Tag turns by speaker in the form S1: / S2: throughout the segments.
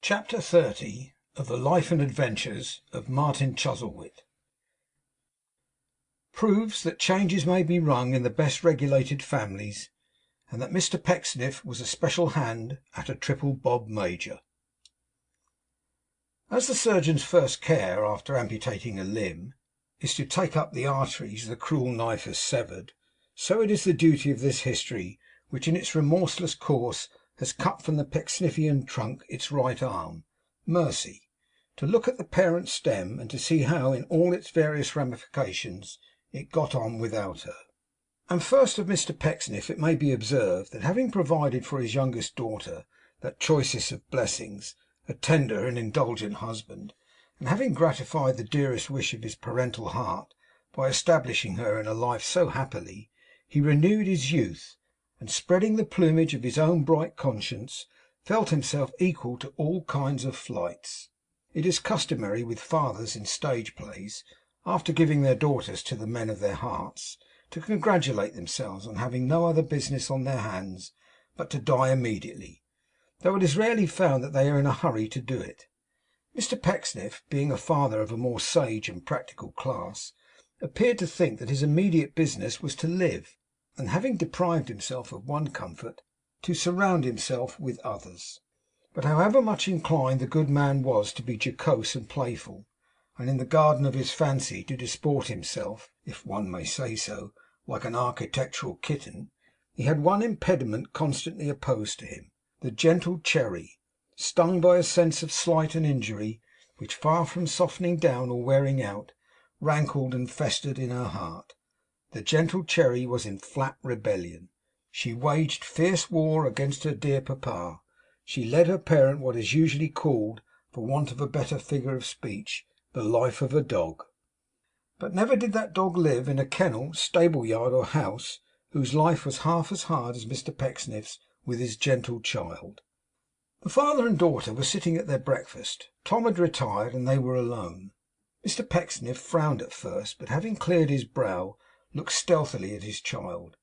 S1: Chapter 30 of the Life and Adventures of Martin Chuzzlewit. Proves that changes may be rung in the best regulated families, and that Mr Pecksniff was a special hand at a triple bob major. As the surgeon's first care after amputating a limb is to take up the arteries the cruel knife has severed, so it is the duty of this history, which in its remorseless course has cut from the Pecksniffian trunk its right arm, Mercy, to look at the parent stem, and to see how, in all its various ramifications, it got on without her. And first of Mr Pecksniff, it may be observed that having provided for his youngest daughter that choicest of blessings, a tender and indulgent husband, and having gratified the dearest wish of his parental heart by establishing her in a life so happily, he renewed his youth, and spreading the plumage of his own bright conscience, felt himself equal to all kinds of flights. It is customary with fathers in stage plays, after giving their daughters to the men of their hearts, to congratulate themselves on having no other business on their hands but to die immediately, though it is rarely found that they are in a hurry to do it. Mr Pecksniff, being a father of a more sage and practical class, appeared to think that his immediate business was to live, and having deprived himself of one comfort, to surround himself with others. But however much inclined the good man was to be jocose and playful, and in the garden of his fancy to disport himself, if one may say so, like an architectural kitten, he had one impediment constantly opposed to him, the gentle Cherry, stung by a sense of slight and injury, which, far from softening down or wearing out, rankled and festered in her heart. The gentle Cherry was in flat rebellion. She waged fierce war against her dear papa. She led her parent what is usually called, for want of a better figure of speech, the life of a dog. But never did that dog live in a kennel, stable yard, or house, whose life was half as hard as Mr Pecksniff's with his gentle child. The father and daughter were sitting at their breakfast. Tom had retired, and they were alone. Mr Pecksniff frowned at first, but having cleared his brow, looked stealthily at his child.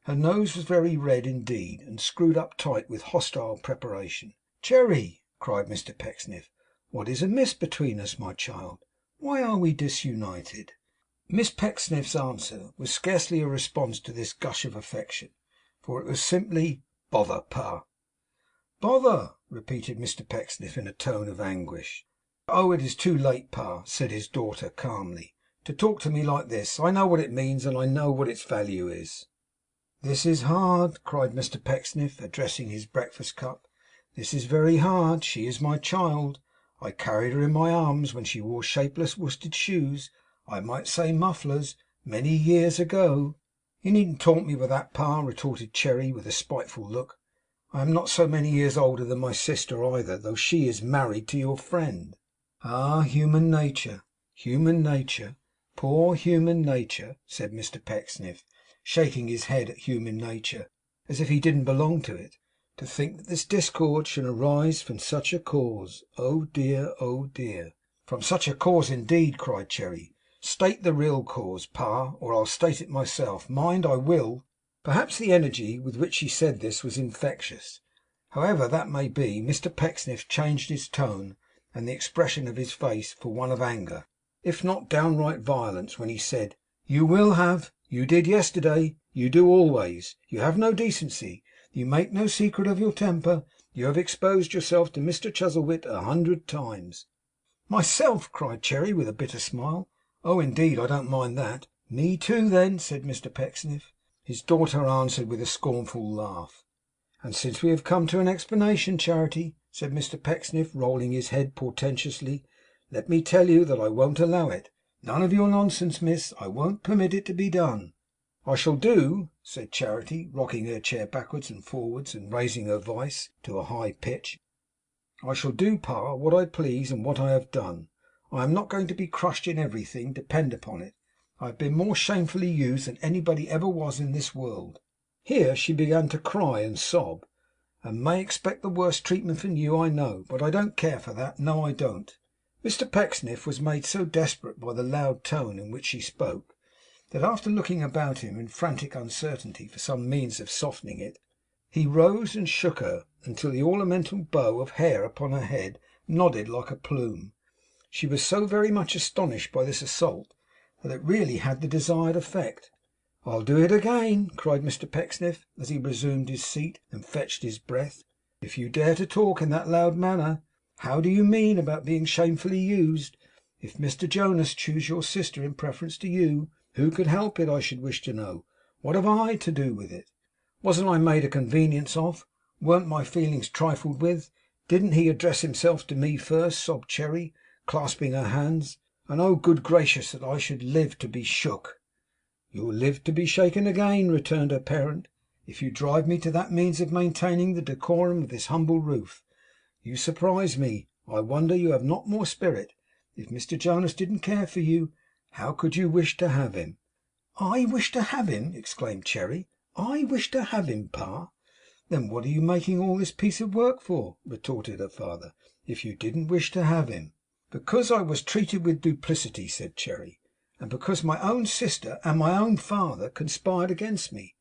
S1: Her nose was very red indeed, and screwed up tight with hostile preparation. 'Cherry,' cried Mr Pecksniff, 'what is amiss between us, my child? Why are we disunited?' Miss Pecksniff's answer was scarcely a response to this gush of affection, for it was simply, 'Bother, Pa!' 'Bother!' repeated Mr Pecksniff in a tone of anguish. 'Oh, it is too late, Pa,' said his daughter calmly, 'to talk to me like this. I know what it means, and I know what its value is.' 'This is hard,' cried Mr Pecksniff, addressing his breakfast cup. 'This is very hard. She is my child. I carried her in my arms when she wore shapeless worsted shoes, I might say mufflers, many years ago.' 'You needn't taunt me with that, Pa,' retorted Cherry, with a spiteful look. 'I am not so many years older than my sister either, though she is married to your friend.' 'Ah, human nature, human nature, poor human nature!' said Mr Pecksniff, shaking his head at human nature, as if he didn't belong to it. 'To think that this discord should arise from such a cause! Oh dear, oh dear!' 'From such a cause, indeed!' cried Cherry. 'State the real cause, Pa, or I'll state it myself. Mind, I will.' Perhaps the energy with which she said this was infectious. However that may be, Mr Pecksniff changed his tone and the expression of his face for one of anger, if not downright violence, when he said, 'You will have. You did yesterday. You do always. You have no decency. You make no secret of your temper. You have exposed yourself to Mr Chuzzlewit 100 times.' 'Myself!' cried Cherry, with a bitter smile. 'Oh, indeed, I don't mind that.' 'Me too, then,' said Mr Pecksniff. His daughter answered with a scornful laugh. 'And since we have come to an explanation, Charity,' said Mr Pecksniff, rolling his head portentously, 'let me tell you that I won't allow it. None of your nonsense, miss. I won't permit it to be done.' 'I shall do,' said Charity, rocking her chair backwards and forwards, and raising her voice to a high pitch, 'I shall do, Pa, what I please, and what I have done. I am not going to be crushed in everything, depend upon it. I have been more shamefully used than anybody ever was in this world.' Here she began to cry and sob. 'And may expect the worst treatment from you, I know. But I don't care for that. No, I don't.' Mr Pecksniff was made so desperate by the loud tone in which she spoke, that after looking about him in frantic uncertainty for some means of softening it, he rose and shook her until the ornamental bow of hair upon her head nodded like a plume. She was so very much astonished by this assault that it really had the desired effect. 'I'll do it again,' cried Mr Pecksniff, as he resumed his seat and fetched his breath, 'if you dare to talk in that loud manner. How do you mean about being shamefully used? If Mr Jonas chose your sister in preference to you, who could help it, I should wish to know? What have I to do with it? Wasn't I made a convenience of? Weren't my feelings trifled with? Didn't he address himself to me first?' sobbed Cherry, clasping her hands. 'And oh, good gracious, that I should live to be shook!' 'You'll live to be shaken again,' returned her parent, 'if you drive me to that means of maintaining the decorum of this humble roof. You surprise me. I wonder you have not more spirit. If Mr Jonas didn't care for you, how could you wish to have him?' 'I wish to have him!' exclaimed Cherry. 'I wish to have him, Pa!' 'Then what are you making all this piece of work for?' retorted her father, 'if you didn't wish to have him?' 'Because I was treated with duplicity,' said Cherry, 'and because my own sister and my own father conspired against me.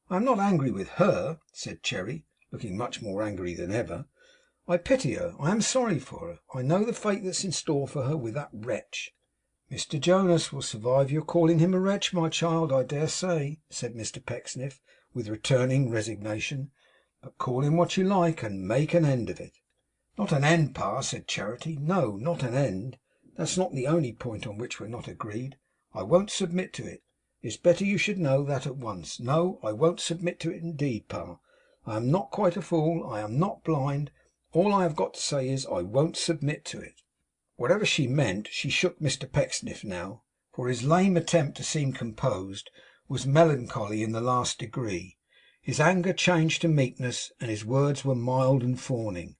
S1: I am not angry with her,' said Cherry, looking much more angry than ever. 'I pity her. I am sorry for her. I know the fate that's in store for her with that wretch.' 'Mr Jonas will survive your calling him a wretch, my child, I dare say,' said Mr Pecksniff, with returning resignation. 'But call him what you like, and make an end of it.' 'Not an end, Pa,' said Charity. 'No, not an end. That's not the only point on which we're not agreed. I won't submit to it. It's better you should know that at once. No, I won't submit to it indeed, Pa. I am not quite a fool. I am not blind. All I have got to say is, I won't submit to it.' Whatever she meant, she shook Mr Pecksniff now, for his lame attempt to seem composed was melancholy in the last degree. His anger changed to meekness, and his words were mild and fawning.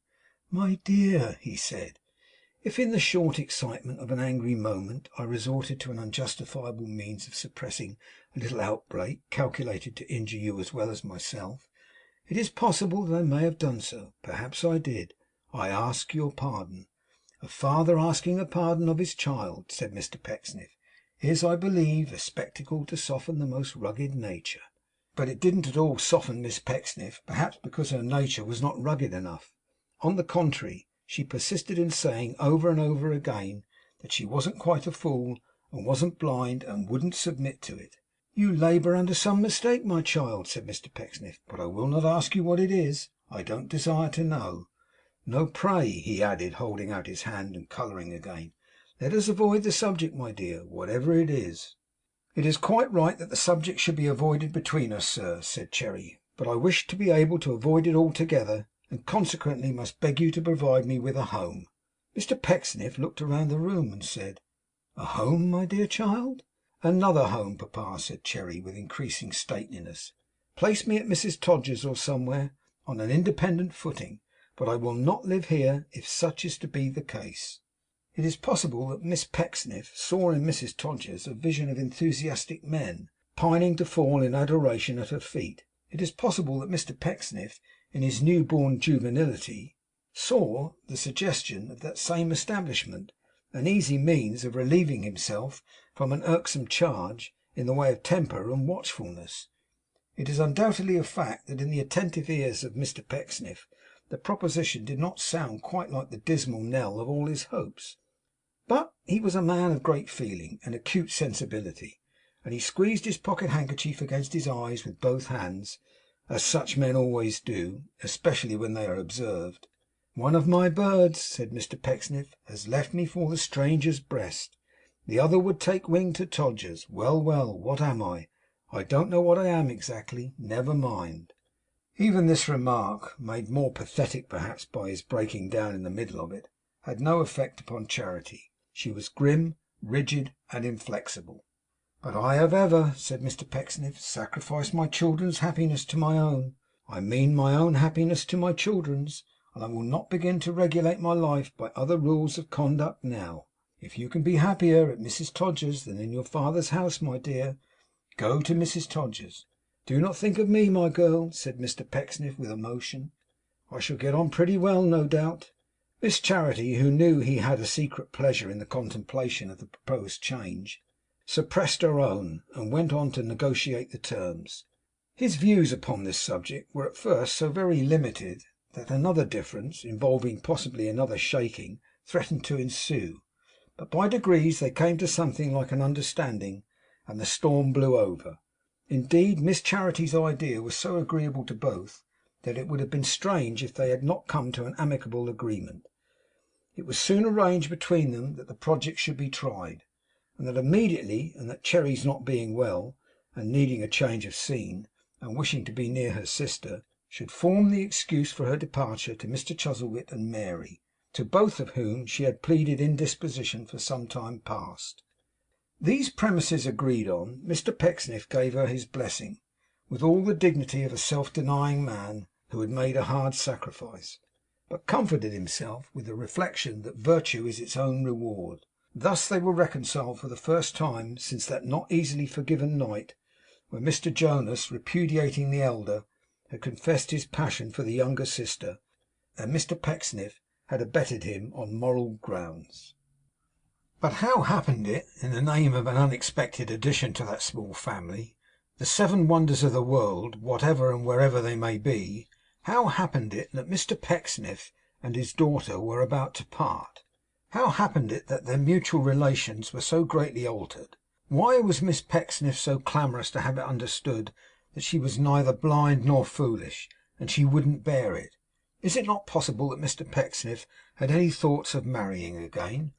S1: 'My dear,' he said, 'if in the short excitement of an angry moment I resorted to an unjustifiable means of suppressing a little outbreak calculated to injure you as well as myself, it is possible that I may have done so. Perhaps I did. I ask your pardon.' 'A father asking a pardon of his child,' said Mr Pecksniff, 'is, I believe, a spectacle to soften the most rugged nature.' But it didn't at all soften Miss Pecksniff, perhaps because her nature was not rugged enough. On the contrary, she persisted in saying over and over again that she wasn't quite a fool, and wasn't blind, and wouldn't submit to it. 'You labour under some mistake, my child,' said Mr Pecksniff, 'but I will not ask you what it is. I don't desire to know. No, pray,' he added, holding out his hand and colouring again, 'let us avoid the subject, my dear, whatever it is.' 'It is quite right that the subject should be avoided between us, sir,' said Cherry, 'but I wish to be able to avoid it altogether, and consequently must beg you to provide me with a home.' Mr Pecksniff looked around the room and said, 'A home, my dear child?' 'Another home, Papa,' said Cherry, with increasing stateliness. 'Place me at Mrs Todgers's or somewhere, on an independent footing, but I will not live here if such is to be the case.' It is possible that Miss Pecksniff saw in Mrs Todgers a vision of enthusiastic men, pining to fall in adoration at her feet. It is possible that Mr Pecksniff, in his new born juvenility, saw the suggestion of that same establishment, an easy means of relieving himself from an irksome charge in the way of temper and watchfulness. It is undoubtedly a fact that in the attentive ears of Mr Pecksniff the proposition did not sound quite like the dismal knell of all his hopes. But he was a man of great feeling and acute sensibility, and he squeezed his pocket handkerchief against his eyes with both hands, as such men always do, especially when they are observed. 'One of my birds,' said Mr Pecksniff, 'has left me for the stranger's breast. The other would take wing to Todgers's. Well, well, what am I? I don't know what I am exactly. Never mind.' Even this remark, made more pathetic perhaps by his breaking down in the middle of it, had no effect upon Charity. She was grim, rigid, and inflexible. 'But I have ever,' said Mr Pecksniff, 'sacrificed my children's happiness to my own. I mean my own happiness to my children's, and I will not begin to regulate my life by other rules of conduct now. If you can be happier at Mrs Todgers's than in your father's house, my dear, go to Mrs Todgers's. Do not think of me, my girl,' said Mr Pecksniff with emotion. 'I shall get on pretty well, no doubt.' Miss Charity, who knew he had a secret pleasure in the contemplation of the proposed change, suppressed her own, and went on to negotiate the terms. His views upon this subject were at first so very limited, that another difference, involving possibly another shaking, threatened to ensue, but by degrees they came to something like an understanding, and the storm blew over. Indeed, Miss Charity's idea was so agreeable to both, that it would have been strange if they had not come to an amicable agreement. It was soon arranged between them that the project should be tried, and that immediately, and that Cherry's not being well, and needing a change of scene, and wishing to be near her sister, should form the excuse for her departure to Mr Chuzzlewit and Mary, to both of whom she had pleaded indisposition for some time past. These premises agreed on, Mr Pecksniff gave her his blessing, with all the dignity of a self-denying man who had made a hard sacrifice, but comforted himself with the reflection that virtue is its own reward. Thus they were reconciled for the first time since that not easily forgiven night when Mr Jonas, repudiating the elder, had confessed his passion for the younger sister, and Mr Pecksniff had abetted him on moral grounds. But how happened it, in the name of an unexpected addition to that small family, the seven wonders of the world, whatever and wherever they may be, how happened it that Mr Pecksniff and his daughter were about to part? How happened it that their mutual relations were so greatly altered? Why was Miss Pecksniff so clamorous to have it understood that she was neither blind nor foolish, and she wouldn't bear it? Is it not possible that Mr Pecksniff had any thoughts of marrying again,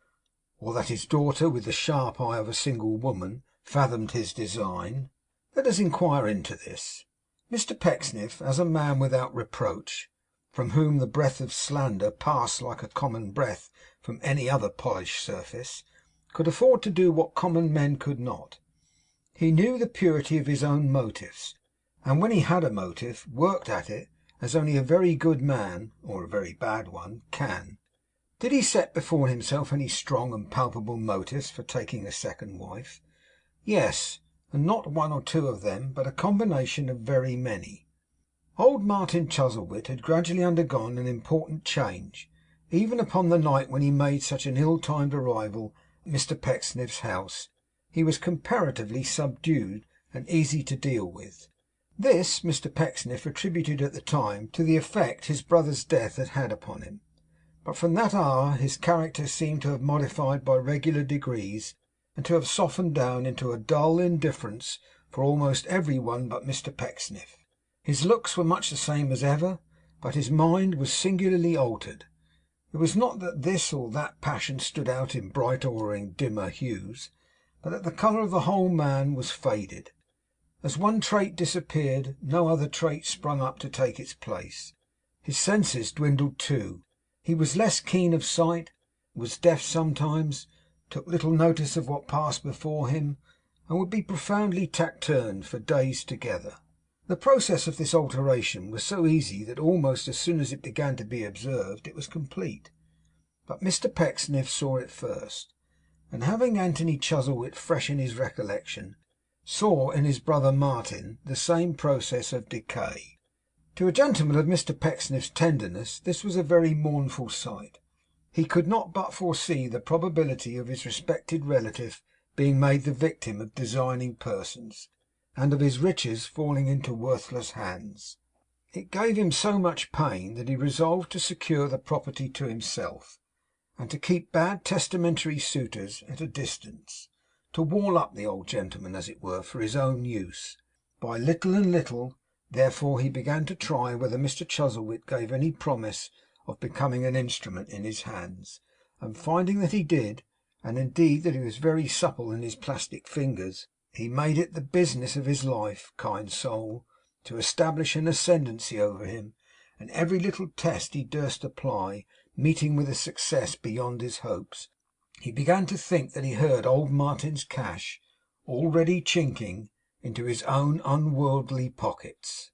S1: or that his daughter, with the sharp eye of a single woman, fathomed his design? Let us inquire into this. Mr Pecksniff, as a man without reproach, from whom the breath of slander passed like a common breath from any other polished surface, could afford to do what common men could not. He knew the purity of his own motives, and when he had a motive, worked at it as only a very good man, or a very bad one, can. Did he set before himself any strong and palpable motives for taking a second wife? Yes, and not one or two of them, but a combination of very many. Old Martin Chuzzlewit had gradually undergone an important change. Even upon the night when he made such an ill-timed arrival at Mr Pecksniff's house, he was comparatively subdued and easy to deal with. This Mr Pecksniff attributed at the time to the effect his brother's death had had upon him. But from that hour his character seemed to have modified by regular degrees, and to have softened down into a dull indifference for almost every one but Mr Pecksniff. His looks were much the same as ever, but his mind was singularly altered. It was not that this or that passion stood out in brighter or in dimmer hues, but that the colour of the whole man was faded. As one trait disappeared, no other trait sprung up to take its place. His senses dwindled too. He was less keen of sight, was deaf sometimes, took little notice of what passed before him, and would be profoundly taciturn for days together. The process of this alteration was so easy that almost as soon as it began to be observed, it was complete. But Mr Pecksniff saw it first, and having Anthony Chuzzlewit fresh in his recollection, saw in his brother Martin the same process of decay. To a gentleman of Mr Pecksniff's tenderness, this was a very mournful sight. He could not but foresee the probability of his respected relative being made the victim of designing persons, and of his riches falling into worthless hands. It gave him so much pain that he resolved to secure the property to himself, and to keep bad testamentary suitors at a distance, to wall up the old gentleman, as it were, for his own use. By little and little, therefore, he began to try whether Mr Chuzzlewit gave any promise of becoming an instrument in his hands, and finding that he did, and indeed that he was very supple in his plastic fingers, he made it the business of his life, kind soul, to establish an ascendancy over him, and every little test he durst apply meeting with a success beyond his hopes, he began to think that he heard old Martin's cash already chinking into his own unworldly pockets.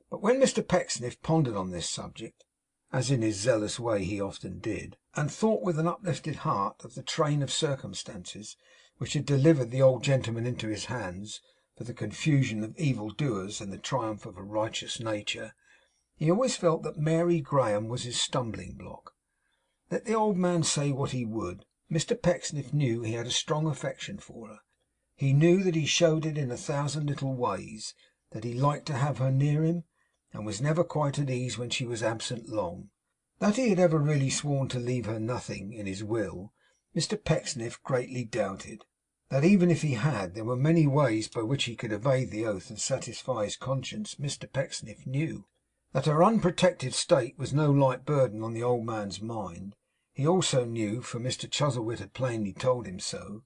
S1: But when Mr Pecksniff pondered on this subject, as in his zealous way he often did, and thought with an uplifted heart of the train of circumstances which had delivered the old gentleman into his hands for the confusion of evil doers and the triumph of a righteous nature, he always felt that Mary Graham was his stumbling block. Let the old man say what he would, Mr Pecksniff knew he had a strong affection for her. He knew that he showed it in 1,000 little ways, that he liked to have her near him, and was never quite at ease when she was absent long. That he had ever really sworn to leave her nothing in his will, Mr Pecksniff greatly doubted. That even if he had, there were many ways by which he could evade the oath and satisfy his conscience, Mr Pecksniff knew. That her unprotected state was no light burden on the old man's mind, he also knew, for Mr Chuzzlewit had plainly told him so.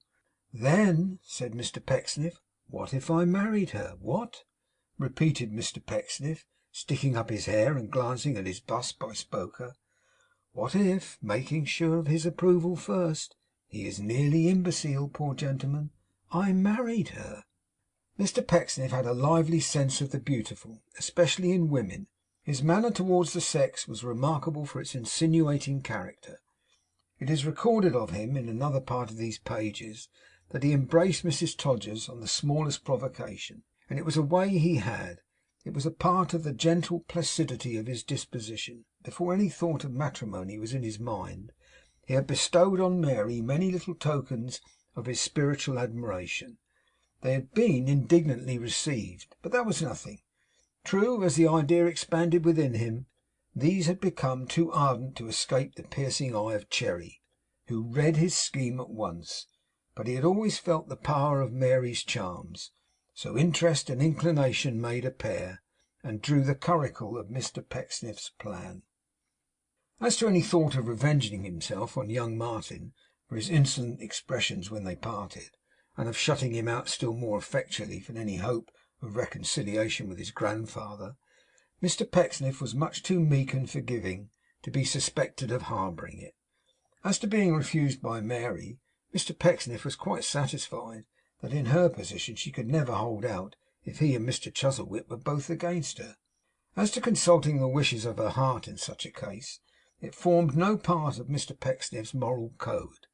S1: Then, said Mr Pecksniff, what if I married her? What? Repeated Mr Pecksniff, sticking up his hair and glancing at his bust by Spoker. What if, making sure of his approval first, he is nearly imbecile, poor gentleman, I married her? Mr Pecksniff had a lively sense of the beautiful, especially in women. His manner towards the sex was remarkable for its insinuating character. It is recorded of him in another part of these pages that he embraced Mrs Todgers on the smallest provocation, and it was a way he had. It was a part of the gentle placidity of his disposition. Before any thought of matrimony was in his mind, he had bestowed on Mary many little tokens of his spiritual admiration. They had been indignantly received, but that was nothing. True, as the idea expanded within him, these had become too ardent to escape the piercing eye of Cherry, who read his scheme at once. But he had always felt the power of Mary's charms. So interest and inclination made a pair, and drew the curricle of Mr Pecksniff's plan. As to any thought of revenging himself on young Martin for his insolent expressions when they parted, and of shutting him out still more effectually from any hope of reconciliation with his grandfather, Mr Pecksniff was much too meek and forgiving to be suspected of harbouring it. As to being refused by Mary, Mr Pecksniff was quite satisfied that in her position she could never hold out if he and Mr Chuzzlewit were both against her. As to consulting the wishes of her heart in such a case, it formed no part of Mr Pecksniff's moral code,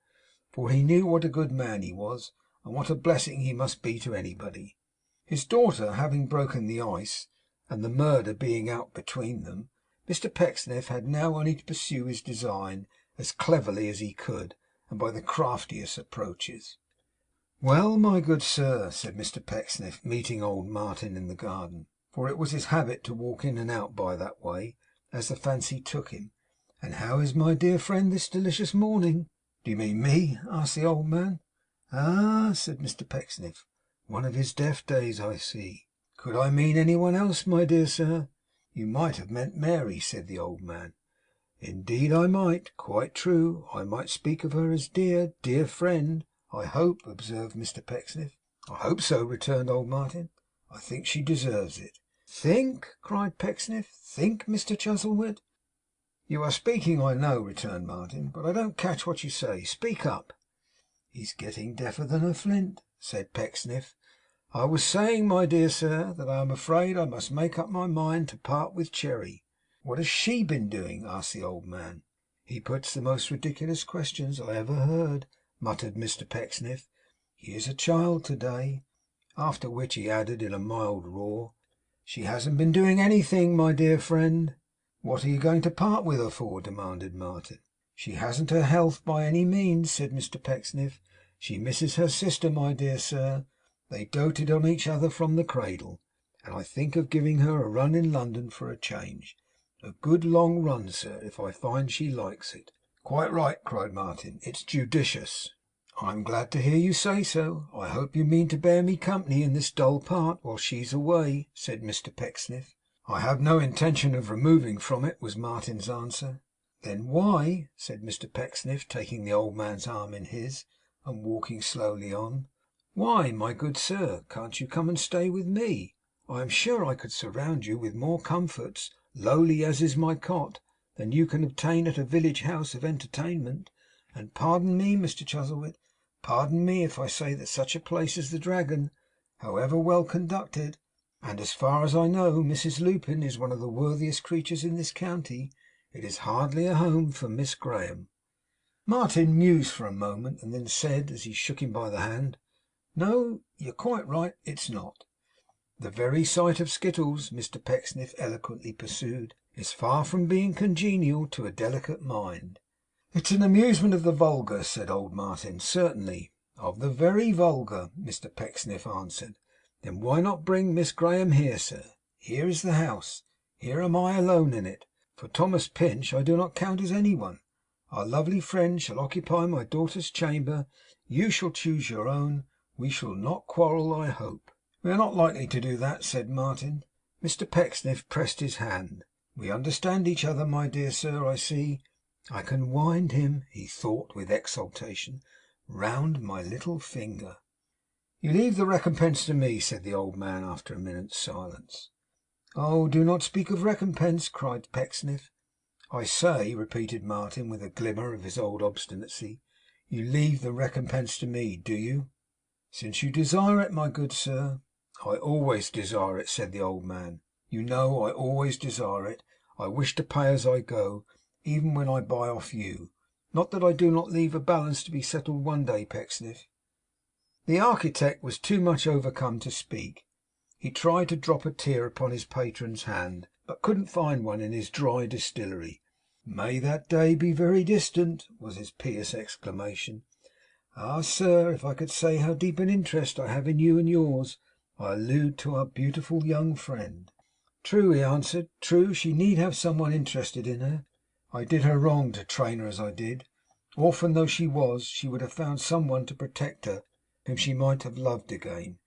S1: for he knew what a good man he was, and what a blessing he must be to anybody. His daughter having broken the ice, and the murder being out between them, Mr Pecksniff had now only to pursue his design as cleverly as he could, and by the craftiest approaches. 'Well, my good sir,' said Mr Pecksniff, meeting old Martin in the garden, for it was his habit to walk in and out by that way, as the fancy took him, 'and how is my dear friend this delicious morning?' 'Do you mean me?' asked the old man. 'Ah!' said Mr Pecksniff, 'one of his deaf days, I see. Could I mean any one else, my dear sir?' 'You might have meant Mary,' said the old man. 'Indeed I might. Quite true. I might speak of her as dear, dear friend, I hope,' observed Mr Pecksniff. 'I hope so,' returned old Martin. 'I think she deserves it.' 'Think!' cried Pecksniff. 'Think, Mr Chuzzlewit!' 'You are speaking, I know,' returned Martin, 'but I don't catch what you say. Speak up.' 'He's getting deafer than a flint,' said Pecksniff. 'I was saying, my dear sir, that I am afraid I must make up my mind to part with Cherry.' 'What has SHE been doing?' asked the old man. 'He puts the most ridiculous questions I ever heard,' muttered Mr Pecksniff. 'He is a child to day.' After which he added in a mild roar, 'She hasn't been doing anything, my dear friend.' 'What are you going to part with her for?' demanded Martin. 'She hasn't her health by any means,' said Mr Pecksniff. 'She misses her sister, my dear sir. They doted on each other from the cradle, and I think of giving her a run in London for a change. A good long run, sir, if I find she likes it.' 'Quite right,' cried Martin. 'It's judicious.' 'I am glad to hear you say so. I hope you mean to bear me company in this dull part while she's away,' said Mr Pecksniff. 'I have no intention of removing from it,' was Martin's answer. 'Then why,' said Mr Pecksniff, taking the old man's arm in his, and walking slowly on, 'why, my good sir, can't you come and stay with me? I am sure I could surround you with more comforts, lowly as is my cot, than you can obtain at a village house of entertainment. And pardon me, Mr Chuzzlewit, pardon me if I say that such a place as the Dragon, however well conducted, and as far as I know Mrs Lupin is one of the worthiest creatures in this county, it is hardly a home for Miss Graham.' Martin mused for a moment, and then said, as he shook him by the hand, 'No, you're quite right. It's not.' 'The very sight of Skittles,' Mr Pecksniff eloquently pursued, 'is far from being congenial to a delicate mind.' 'It's an amusement of the vulgar,' said old Martin. 'Certainly.' 'Of the very vulgar,' Mr Pecksniff answered. 'Then why not bring Miss Graham here, sir? Here is the house. Here am I alone in it. For Thomas Pinch I do not count as any one. Our lovely friend shall occupy my daughter's chamber. You shall choose your own. We shall not quarrel, I hope.' 'We are not likely to do that,' said Martin. Mr Pecksniff pressed his hand. 'We understand each other, my dear sir, I see. I can wind him,' he thought with exultation, 'round my little finger.' 'You leave the recompense to me,' said the old man, after a minute's silence. 'Oh, do not speak of recompense!' cried Pecksniff. 'I say,' repeated Martin, with a glimmer of his old obstinacy, 'you leave the recompense to me, do you?' 'Since you desire it, my good sir.' 'I always desire it,' said the old man. 'You know I always desire it. I wish to pay as I go, even when I buy off you. Not that I do not leave a balance to be settled one day, Pecksniff.' The architect was too much overcome to speak. He tried to drop a tear upon his patron's hand, but couldn't find one in his dry distillery. 'May that day be very distant!' was his pious exclamation. 'Ah, sir, if I could say how deep an interest I have in you and yours! I allude to our beautiful young friend.' 'True,' he answered. 'True. She need have some one interested in her. I did her wrong to train her as I did. Orphan though she was, she would have found some one to protect her whom she might have loved again.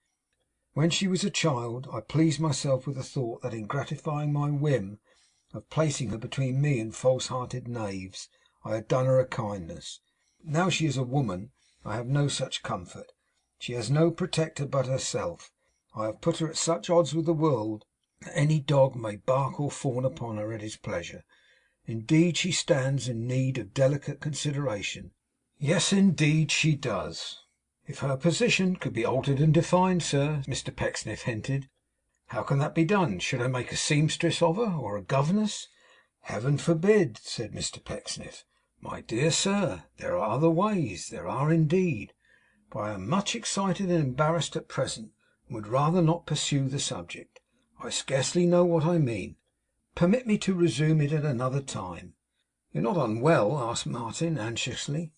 S1: When she was a child, I pleased myself with the thought that in gratifying my whim of placing her between me and false-hearted knaves, I had done her a kindness. But now she is a woman, I have no such comfort. She has no protector but herself. I have put her at such odds with the world that any dog may bark or fawn upon her at his pleasure. Indeed, she stands in need of delicate consideration. Yes, indeed she does.' 'If her position could be altered and defined, sir,' Mr Pecksniff hinted. 'How can that be done? Should I make a seamstress of her, or a governess?' 'Heaven forbid!' said Mr Pecksniff. 'My dear sir, there are other ways. There are indeed. But I am much excited and embarrassed at present, and would rather not pursue the subject. I scarcely know what I mean. Permit me to resume it at another time.' 'You're not unwell?' asked Martin anxiously.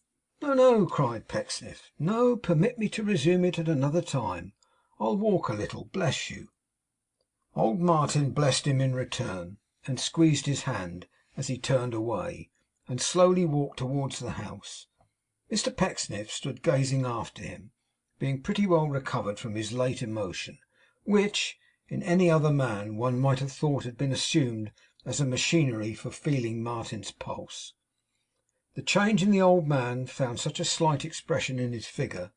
S1: 'No, no,' cried Pecksniff. 'No. Permit me to resume it at another time. I'll walk a little, bless you.' Old Martin blessed him in return, and squeezed his hand as he turned away, and slowly walked towards the house. Mr Pecksniff stood gazing after him, being pretty well recovered from his late emotion, which, in any other man, one might have thought had been assumed as a machinery for feeling Martin's pulse. The change in the old man found such a slight expression in his figure,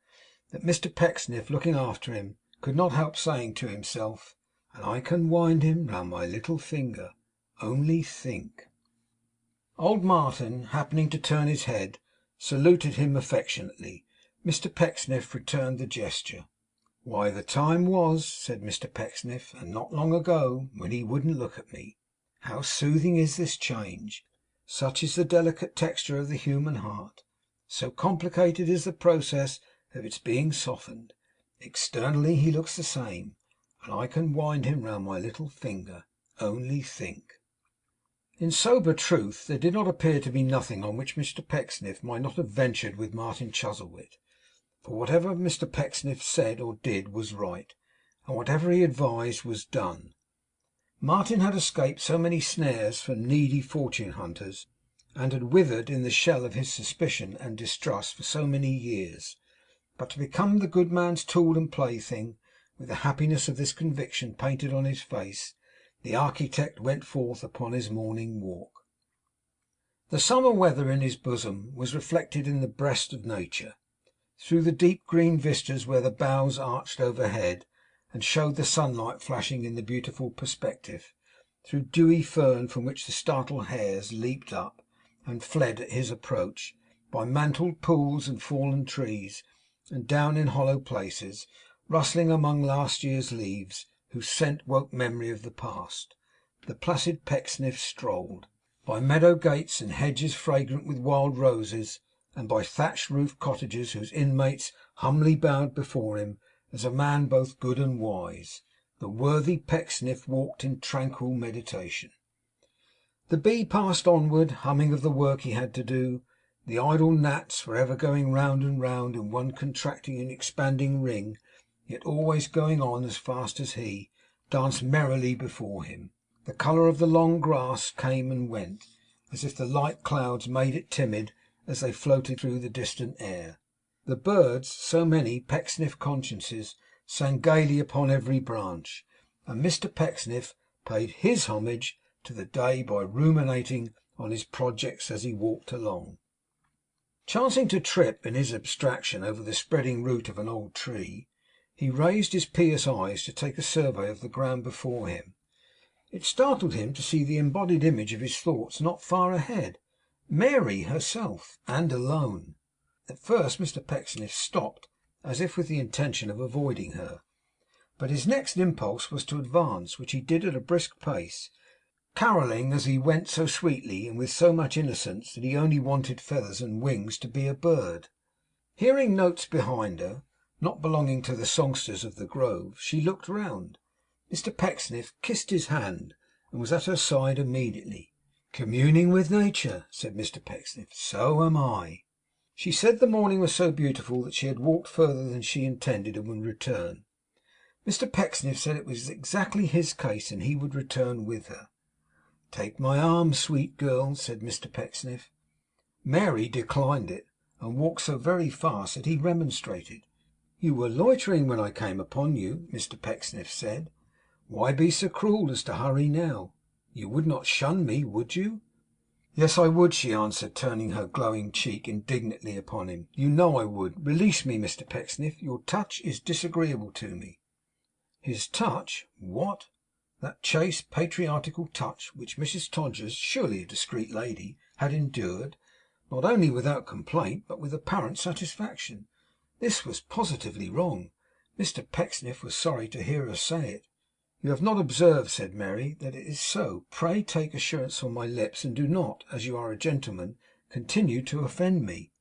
S1: that Mr Pecksniff, looking after him, could not help saying to himself, 'And I can wind him round my little finger. Only think!' Old Martin, happening to turn his head, saluted him affectionately. Mr Pecksniff returned the gesture. 'Why, the time was,' said Mr Pecksniff, 'and not long ago, when he wouldn't look at me. How soothing is this change! Such is the delicate texture of the human heart. So complicated is the process of its being softened. Externally he looks the same, and I can wind him round my little finger. Only think!' In sober truth, there did not appear to be nothing on which Mr Pecksniff might not have ventured with Martin Chuzzlewit. For whatever Mr Pecksniff said or did was right, and whatever he advised was done. Martin had escaped so many snares from needy fortune hunters, and had withered in the shell of his suspicion and distrust for so many years. But to become the good man's tool and plaything, with the happiness of this conviction painted on his face, the architect went forth upon his morning walk. The summer weather in his bosom was reflected in the breast of nature, through the deep green vistas where the boughs arched overhead, and showed the sunlight flashing in the beautiful perspective, through dewy fern from which the startled hares leaped up and fled at his approach, by mantled pools and fallen trees, and down in hollow places, rustling among last year's leaves, whose scent woke memory of the past. The placid Pecksniff strolled. By meadow gates and hedges fragrant with wild roses, and by thatched roofed cottages whose inmates humbly bowed before him as a man both good and wise, the worthy Pecksniff walked in tranquil meditation. The bee passed onward, humming of the work he had to do. The idle gnats, for ever going round and round in one contracting and expanding ring, yet always going on as fast as he, danced merrily before him. The colour of the long grass came and went, as if the light clouds made it timid as they floated through the distant air. The birds, so many Pecksniff consciences, sang gaily upon every branch, and Mr Pecksniff paid his homage to the day by ruminating on his projects as he walked along. Chancing to trip in his abstraction over the spreading root of an old tree, he raised his pious eyes to take a survey of the ground before him. It startled him to see the embodied image of his thoughts not far ahead, Mary herself, and alone. At first Mr Pecksniff stopped, as if with the intention of avoiding her, but his next impulse was to advance, which he did at a brisk pace, carolling as he went so sweetly and with so much innocence that he only wanted feathers and wings to be a bird. Hearing notes behind her, not belonging to the songsters of the grove, she looked round. Mr Pecksniff kissed his hand, and was at her side immediately. 'Communing with nature,' said Mr Pecksniff. 'So am I.' She said the morning was so beautiful that she had walked further than she intended, and would return. Mr Pecksniff said it was exactly his case, and he would return with her. 'Take my arm, sweet girl,' said Mr Pecksniff. Mary declined it, and walked so very fast that he remonstrated. 'You were loitering when I came upon you,' Mr Pecksniff said. 'Why be so cruel as to hurry now? You would not shun me, would you?' 'Yes, I would,' she answered, turning her glowing cheek indignantly upon him. 'You know I would. Release me, Mr Pecksniff. Your touch is disagreeable to me.' His touch! What! That chaste patriarchal touch which Mrs Todgers, surely a discreet lady, had endured, not only without complaint, but with apparent satisfaction. This was positively wrong. Mr Pecksniff was sorry to hear her say it. 'You have not observed,' said Mary, 'that it is so. Pray take assurance from my lips, and do not, as you are a gentleman, continue to offend me.'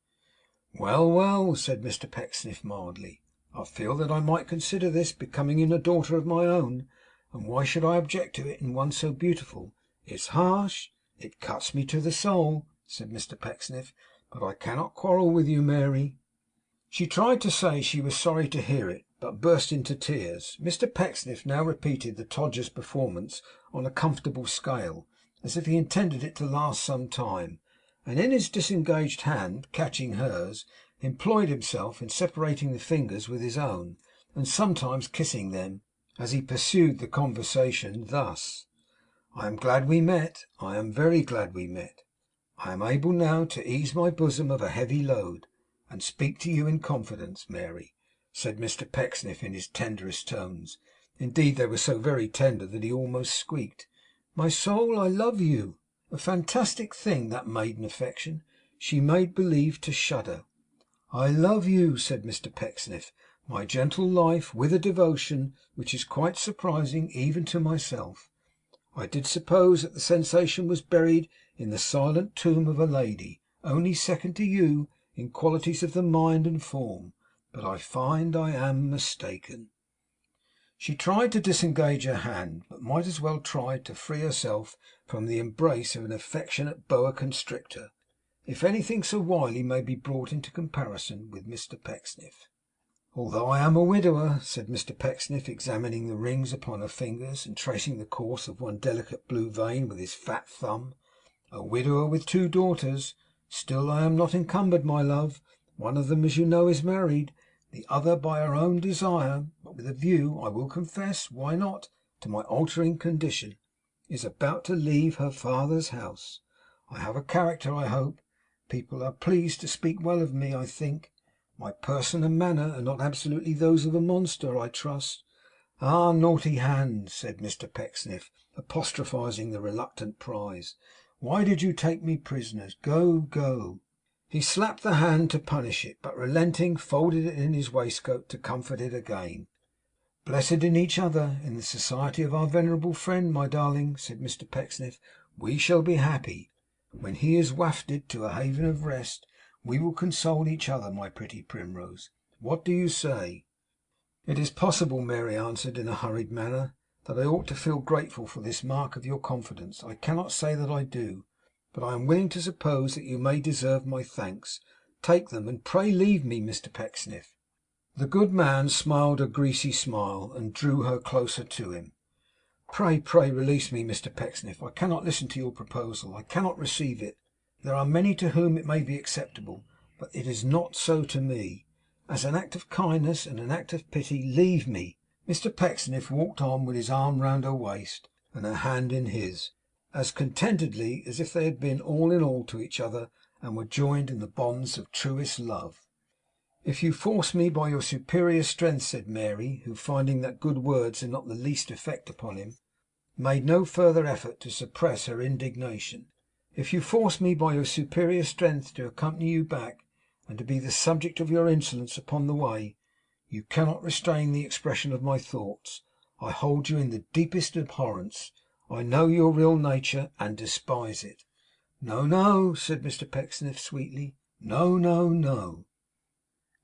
S1: 'Well, well,' said Mr Pecksniff mildly, 'I feel that I might consider this becoming in a daughter of my own, and why should I object to it in one so beautiful? It's harsh, it cuts me to the soul,' said Mr Pecksniff, 'but I cannot quarrel with you, Mary.' She tried to say she was sorry to hear it, but burst into tears. Mr Pecksniff now repeated the Todgers performance on a comfortable scale, as if he intended it to last some time, and in his disengaged hand, catching hers, employed himself in separating the fingers with his own, and sometimes kissing them, as he pursued the conversation thus: 'I am glad we met. I am very glad we met. I am able now to ease my bosom of a heavy load, and speak to you in confidence, Mary,' said Mr Pecksniff in his tenderest tones. Indeed, they were so very tender that he almost squeaked. 'My soul, I love you.' A fantastic thing, that maiden affection. She made believe to shudder. 'I love you,' said Mr Pecksniff, 'my gentle life, with a devotion which is quite surprising even to myself. I did suppose that the sensation was buried in the silent tomb of a lady, only second to you in qualities of the mind and form, but I find I am mistaken.' She tried to disengage her hand, but might as well try to free herself from the embrace of an affectionate boa constrictor, if anything so wily may be brought into comparison with Mr Pecksniff. 'Although I am a widower,' said Mr Pecksniff, examining the rings upon her fingers, and tracing the course of one delicate blue vein with his fat thumb, 'a widower with 2 daughters, still I am not encumbered, my love. One of them, as you know, is married. The other by her own desire, but with a view, I will confess, why not, to my altering condition, is about to leave her father's house. I have a character, I hope. People are pleased to speak well of me, I think. My person and manner are not absolutely those of a monster, I trust. Ah, naughty hand,' said Mr Pecksniff, apostrophising the reluctant prize, 'why did you take me prisoner? Go, go.' He slapped the hand to punish it, but relenting, folded it in his waistcoat to comfort it again. 'Blessed in each other, in the society of our venerable friend, my darling,' said Mr Pecksniff, 'we shall be happy. When he is wafted to a haven of rest, we will console each other, my pretty Primrose. What do you say?' 'It is possible,' Mary answered in a hurried manner, 'that I ought to feel grateful for this mark of your confidence. I cannot say that I do, but I am willing to suppose that you may deserve my thanks. Take them, and pray leave me, Mr Pecksniff.' The good man smiled a greasy smile, and drew her closer to him. Pray, pray release me, Mr Pecksniff. I cannot listen to your proposal. I cannot receive it. There are many to whom it may be acceptable, but it is not so to me. As an act of kindness and an act of pity, leave me.' Mr Pecksniff walked on with his arm round her waist and her hand in his, as contentedly as if they had been all in all to each other, and were joined in the bonds of truest love. 'If you force me by your superior strength,' said Mary, who, finding that good words had not the least effect upon him, made no further effort to suppress her indignation. 'If you force me by your superior strength to accompany you back, and to be the subject of your insolence upon the way, you cannot restrain the expression of my thoughts. I hold you in the deepest abhorrence. I know your real nature, and despise it.' 'No, no,' said Mr Pecksniff, sweetly. 'No, no, no.'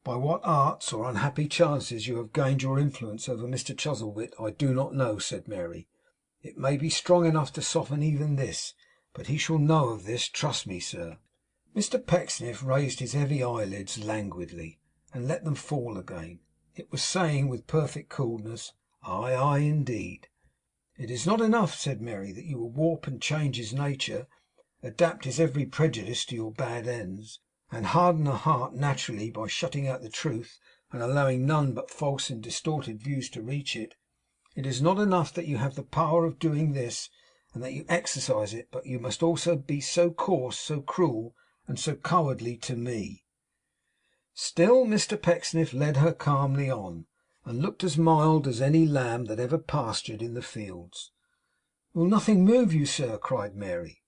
S1: 'By what arts or unhappy chances you have gained your influence over Mr Chuzzlewit, I do not know,' said Mary. 'It may be strong enough to soften even this, but he shall know of this, trust me, sir.' Mr Pecksniff raised his heavy eyelids languidly, and let them fall again. It was saying with perfect coolness, 'Aye, aye, indeed.' 'It is not enough,' said Mary, 'that you will warp and change his nature, adapt his every prejudice to your bad ends, and harden a heart naturally by shutting out the truth and allowing none but false and distorted views to reach it. It is not enough that you have the power of doing this, and that you exercise it, but you must also be so coarse, so cruel, and so cowardly to me.' Still Mr Pecksniff led her calmly on, and looked as mild as any lamb that ever pastured in the fields. 'Will nothing move you, sir?' cried Mary.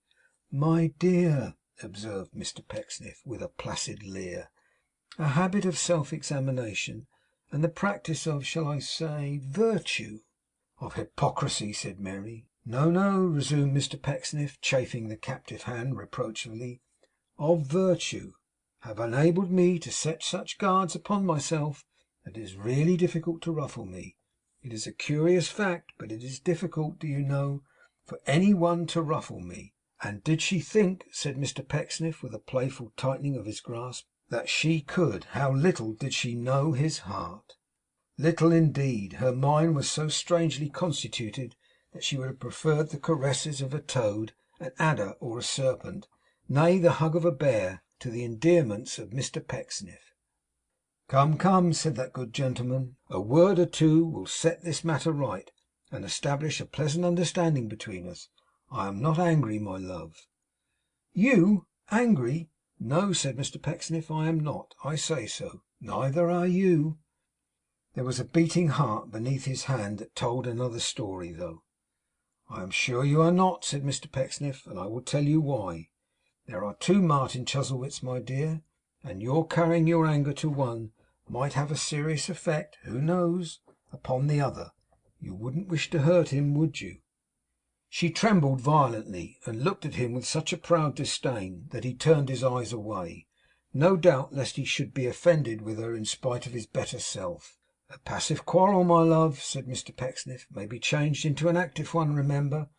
S1: 'My dear,' observed Mr Pecksniff, with a placid leer, 'a habit of self-examination, and the practice of, shall I say, virtue?' 'Of hypocrisy,' said Mary. 'No, no,' resumed Mr Pecksniff, chafing the captive hand reproachfully, 'of virtue, have enabled me to set such guards upon myself that it is really difficult to ruffle me. It is a curious fact, but it is difficult, do you know, for any one to ruffle me. And did she think,' said Mr Pecksniff, with a playful tightening of his grasp, 'that she could, how little did she know his heart!' Little indeed. Her mind was so strangely constituted that she would have preferred the caresses of a toad, an adder, or a serpent, nay, the hug of a bear, to the endearments of Mr Pecksniff. 'Come, come,' said that good gentleman, 'a word or two will set this matter right, and establish a pleasant understanding between us. I am not angry, my love.' 'You angry? No,' said Mr Pecksniff, 'I am not. I say so. Neither are you.' There was a beating heart beneath his hand that told another story, though. 'I am sure you are not,' said Mr Pecksniff, 'and I will tell you why. There are two Martin Chuzzlewits, my dear, and your carrying your anger to one might have a serious effect, who knows, upon the other. You wouldn't wish to hurt him, would you?' She trembled violently, and looked at him with such a proud disdain that he turned his eyes away, no doubt lest he should be offended with her in spite of his better self. 'A passive quarrel, my love,' said Mr Pecksniff, 'may be changed into an active one, remember.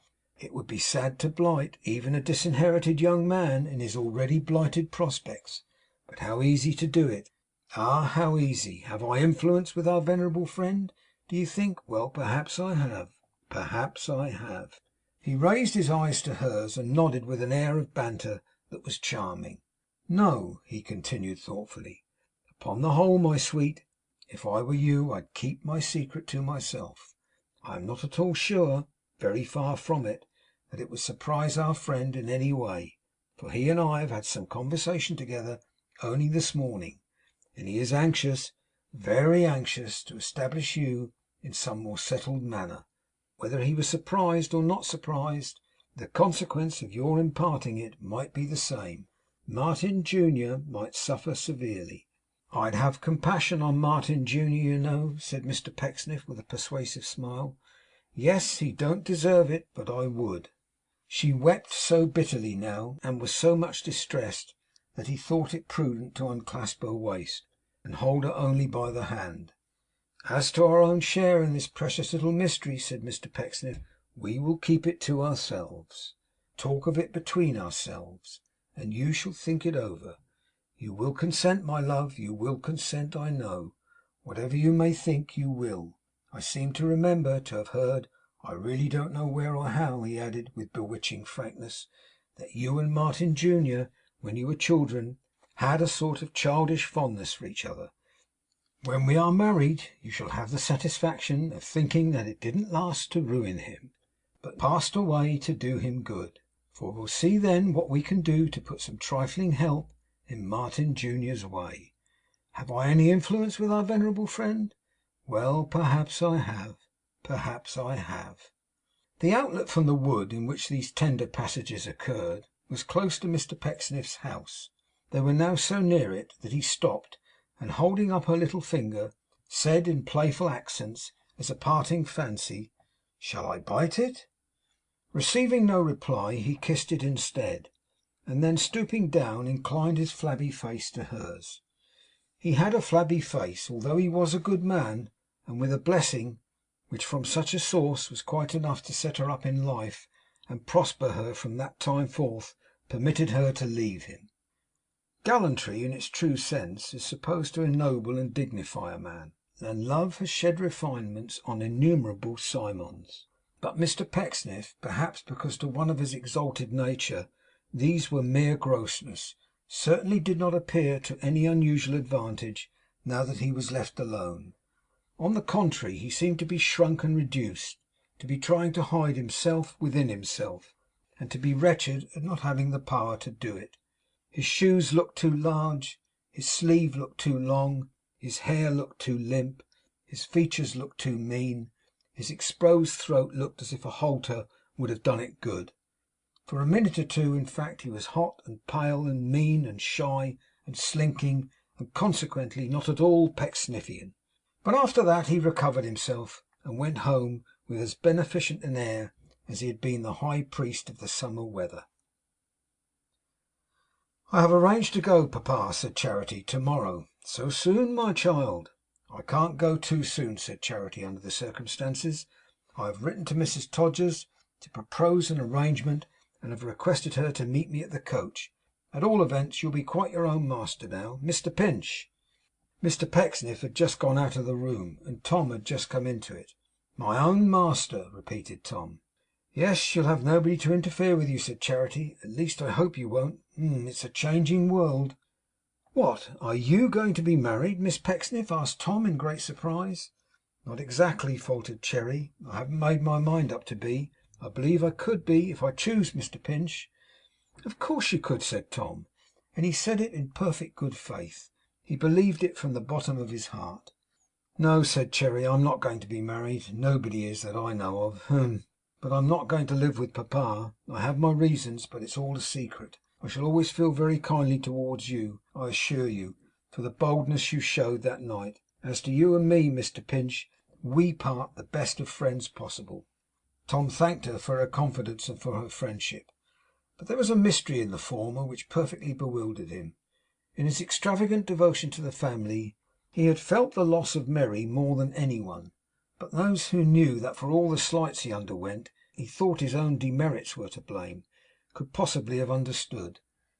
S1: It would be sad to blight even a disinherited young man in his already blighted prospects, but how easy to do it! Ah, how easy! Have I influence with our venerable friend, do you think? Well, perhaps I have. Perhaps I have.' He raised his eyes to hers, and nodded with an air of banter that was charming. 'No,' he continued thoughtfully. 'Upon the whole, my sweet, if I were you, I'd keep my secret to myself. I am not at all sure, very far from it, that it would surprise our friend in any way, for he and I have had some conversation together only this morning, and he is anxious, very anxious, to establish you in some more settled manner. Whether he was surprised or not surprised, the consequence of your imparting it might be the same. Martin Junior might suffer severely.' 'I'd have compassion on Martin Junior, you know,' said Mr Pecksniff, with a persuasive smile. 'Yes, he don't deserve it, but I would.' She wept so bitterly now, and was so much distressed, that he thought it prudent to unclasp her waist, and hold her only by the hand. 'As to our own share in this precious little mystery,' said Mr Pecksniff, 'we will keep it to ourselves. Talk of it between ourselves, and you shall think it over. You will consent, my love. You will consent, I know. Whatever you may think, you will. I seem to remember to have heard I really don't know where or how,' he added, with bewitching frankness, 'that you and Martin Junior, when you were children, had a sort of childish fondness for each other. When we are married, you shall have the satisfaction of thinking that it didn't last to ruin him, but passed away to do him good. For we'll see then what we can do to put some trifling help in Martin Junior's way. Have I any influence with our venerable friend? Well, perhaps I have. Perhaps I have.' The outlet from the wood in which these tender passages occurred was close to Mr Pecksniff's house. They were now so near it that he stopped, and holding up her little finger, said in playful accents, as a parting fancy, 'Shall I bite it?' Receiving no reply, he kissed it instead, and then stooping down, inclined his flabby face to hers. He had a flabby face, although he was a good man, and with a blessing which from such a source was quite enough to set her up in life, and prosper her from that time forth, permitted her to leave him. Gallantry, in its true sense, is supposed to ennoble and dignify a man, and love has shed refinements on innumerable Simons. But Mr Pecksniff, perhaps because to one of his exalted nature these were mere grossness, certainly did not appear to any unusual advantage now that he was left alone. On the contrary, he seemed to be shrunk and reduced, to be trying to hide himself within himself, and to be wretched at not having the power to do it. His shoes looked too large, his sleeve looked too long, his hair looked too limp, his features looked too mean, his exposed throat looked as if a halter would have done it good. For a minute or two, in fact, he was hot and pale and mean and shy and slinking, and consequently not at all Pecksniffian. But after that he recovered himself, and went home with as beneficent an air as he had been the high priest of the summer weather. 'I have arranged to go, papa,' said Charity, 'to-morrow.' 'So soon, my child?' 'I can't go too soon,' said Charity, 'under the circumstances. I have written to Mrs Todgers to propose an arrangement, and have requested her to meet me at the coach. At all events, you'll be quite your own master now. Mr Pinch.' Mr Pecksniff had just gone out of the room, and Tom had just come into it. 'My own master,' repeated Tom. 'Yes, you'll have nobody to interfere with you,' said Charity. 'At least I hope you won't. It's a changing world.' 'What! Are YOU going to be married, Miss Pecksniff?' asked Tom, in great surprise. 'Not exactly,' faltered Cherry. 'I haven't made my mind up to be. I believe I could be, if I choose, Mr Pinch.' 'Of course you could,' said Tom, and he said it in perfect good faith. He believed it from the bottom of his heart. 'No,' said Cherry, 'I'm not going to be married. Nobody is, that I know of. But I'm not going to live with papa. I have my reasons, but it's all a secret. I shall always feel very kindly towards you, I assure you, for the boldness you showed that night. As to you and me, Mr Pinch, we part the best of friends possible.' Tom thanked her for her confidence and for her friendship, but there was a mystery in the former which perfectly bewildered him. In his extravagant devotion to the family, he had felt the loss of Merry more than any one. But those who knew that for all the slights he underwent, he thought his own demerits were to blame, could possibly have understood.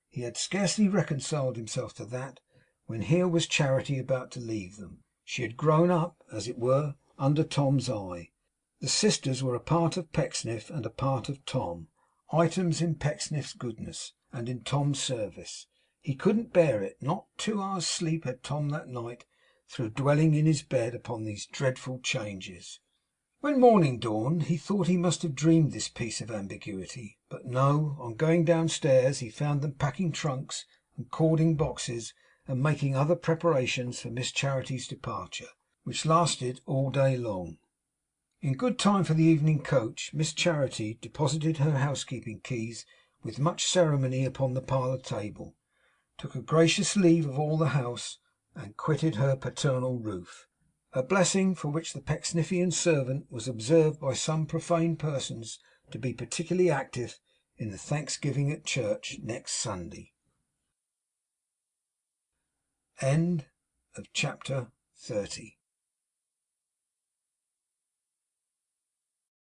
S1: He had scarcely reconciled himself to that, when here was Charity about to leave them. She had grown up, as it were, under Tom's eye. The sisters were a part of Pecksniff and a part of Tom, items in Pecksniff's goodness, and in Tom's service. He couldn't bear it. Not 2 hours' sleep had Tom that night, through dwelling in his bed upon these dreadful changes. When morning dawned, he thought he must have dreamed this piece of ambiguity. But no. On going downstairs, he found them packing trunks and cording boxes, and making other preparations for Miss Charity's departure, which lasted all day long. In good time for the evening coach, Miss Charity deposited her housekeeping keys with much ceremony upon the parlour table, took a gracious leave of all the house, and quitted her paternal roof. A blessing for which the Pecksniffian servant was observed by some profane persons to be particularly active in the Thanksgiving at church next Sunday. End of chapter 30.